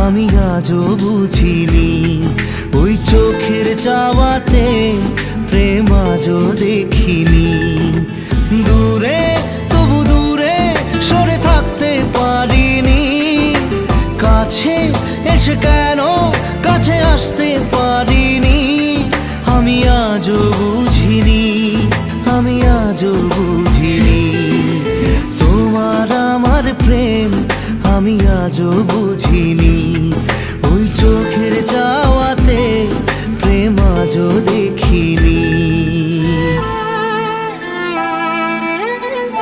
আমি আজও বুঝিনি। ওই চোখের চাওয়াতে প্রেম আজও দেখিনি। দূরে তবু দূরে সরে থাকতে পারিনি, কাছে এসে কেন কাছে আসতে পারিনি। আমি আজও বুঝিনি, আমি আজও বুঝিনি। তোমার আমার প্রেম আমি আজও বুঝিনি।